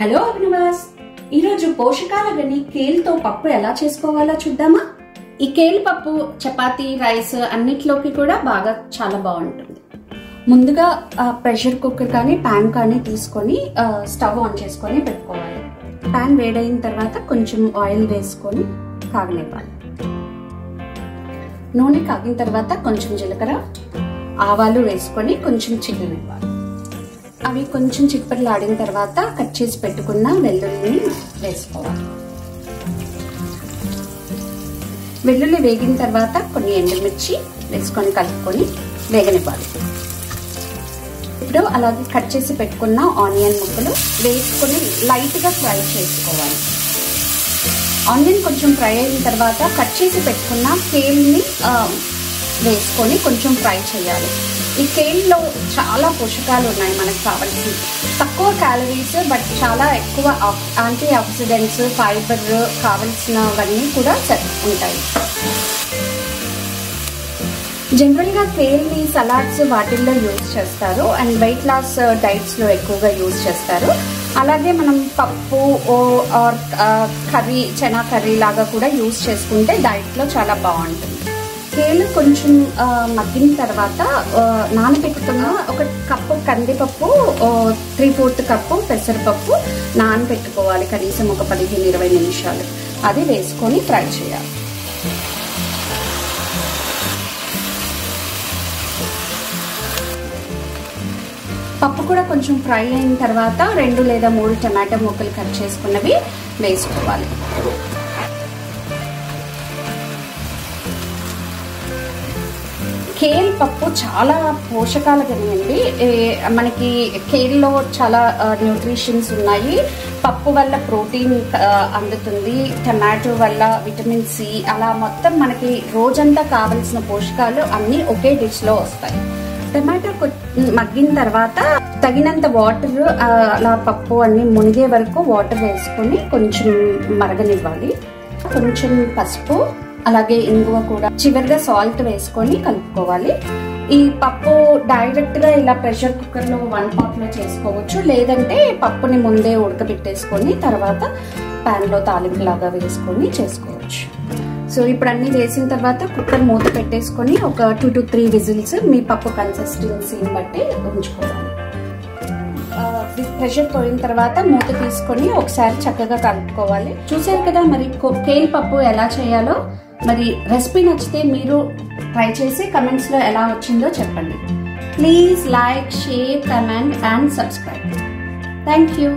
Hello అభినవాస్, ఈరోజు పోషకాల గని కేల్తో పప్పు ఎలా చేసుకోవాలో చూద్దామా. ఈ కేల్ పప్పు చపాతీ, రైస్ అన్నిట్లోకి కూడా బాగా చాలా బాగుంటుంది. ముందుగా ప్రెషర్ కుక్కర్ కానీ ప్యాన్ కానీ తీసుకొని స్టవ్ ఆన్ చేసుకొని పెట్టుకోవాలి. ప్యాన్ వేడైన తర్వాత కొంచెం ఆయిల్ వేసుకొని కాగనివ్వాలి. నూనె కాగిన తర్వాత కొంచెం జీలకర్ర, ఆవాలు వేసుకొని కొంచెం చిగ్గనివ్వాలి. అవి కొంచెం చిప్పర్లాడిన తర్వాత కట్ చేసి పెట్టుకున్న వెల్లుల్లిని వేసుకోవాలి. వెల్లుల్లి వేగిన తర్వాత కొన్ని ఎండుమిర్చి వేసుకొని కలుపుకొని వేగనివ్వాలి. ఇప్పుడు అలాగే కట్ చేసి పెట్టుకున్న ఆనియన్ ముక్కలు వేసుకొని లైట్గా ఫ్రై చేసుకోవాలి. ఆనియన్ కొంచెం ఫ్రై అయిన తర్వాత కట్ చేసి పెట్టుకున్న కేల్ని వేసుకొని కొంచెం ఫ్రై చేయాలి. ఈ కేల్లో చాలా పోషకాలు ఉన్నాయి. మనకు కావాల్సి తక్కువ క్యాలరీస్ బట్ చాలా ఎక్కువ యాంటీ ఆక్సిడెంట్స్, ఫైబర్ కావలసినవన్నీ కూడా ఉంటాయి. జనరల్గా కేల్ని సలాడ్స్ వాటిల్లో యూజ్ చేస్తారు అండ్ వెయిట్ లాస్ డైట్స్లో ఎక్కువగా యూజ్ చేస్తారు. అలాగే మనం పప్పు ఆర్ కర్రీ, చనా కర్రీ లాగా కూడా యూజ్ చేసుకుంటే డైట్లో చాలా బాగుంటుంది. కేలు కొంచెం మగ్గిన తర్వాత నానబెట్టుకున్న ఒక కప్పు కందిపప్పు, 3/4 కప్పు పెసరపప్పు నానబెట్టుకోవాలి కనీసం ఒక 15-20 నిమిషాలు. అది వేసుకొని ఫ్రై చేయాలి. పప్పు కూడా కొంచెం ఫ్రై అయిన తర్వాత 2 లేదా 3 టమాటో ముక్కలు కట్ చేసుకున్నవి వేసుకోవాలి. కేల్ పప్పు చాలా పోషకాలు కలిగింది. మనకి కేల్లో చాలా న్యూట్రిషన్స్ ఉన్నాయి. పప్పు వల్ల ప్రోటీన్ అందుతుంది, టమాటో వల్ల విటమిన్ సి, అలా మొత్తం మనకి రోజంతా కావలసిన పోషకాలు అన్నీ ఒకే డిష్లో వస్తాయి. టమాటో మగ్గిన తర్వాత తగినంత వాటర్, అలా పప్పు అన్ని మునిగే వరకు వాటర్ వేసుకొని కొంచెం మరగనివ్వాలి. కొంచెం పసుపు, అలాగే ఇంగువ కూడా, చివరిగా సాల్ట్ వేసుకొని కలుపుకోవాలి. ఈ పప్పు డైరెక్ట్ గా ఇలా ప్రెషర్ కుక్కర్ లో 1 pot లో చేసుకోవచ్చు, లేదంటే పప్పుని ముందే ఉడకబెట్టేసుకొని తర్వాత ప్యాన్ లో తాలింపు లాగా వేసుకొని చేసుకోవచ్చు. సో ఇప్పుడు అన్ని వేసిన తర్వాత కుక్కర్ మూత పెట్టేసుకొని ఒక 2 to 3 విజిల్స్ మీ పప్పు కన్సిస్టెన్సీని బట్టి ఉంచుకోవాలి. ప్రెషర్ పోయిన తర్వాత మూత తీసుకొని ఒకసారి చక్కగా కలుపుకోవాలి. చూసారు కదా మరి కేల్ పప్పు ఎలా చేయాలో. మరి రెసిపీ నచ్చితే మీరు ట్రై చేసి కమెంట్స్ లో ఎలా వచ్చిందో చెప్పండి. Please like, share, comment and subscribe. Thank you.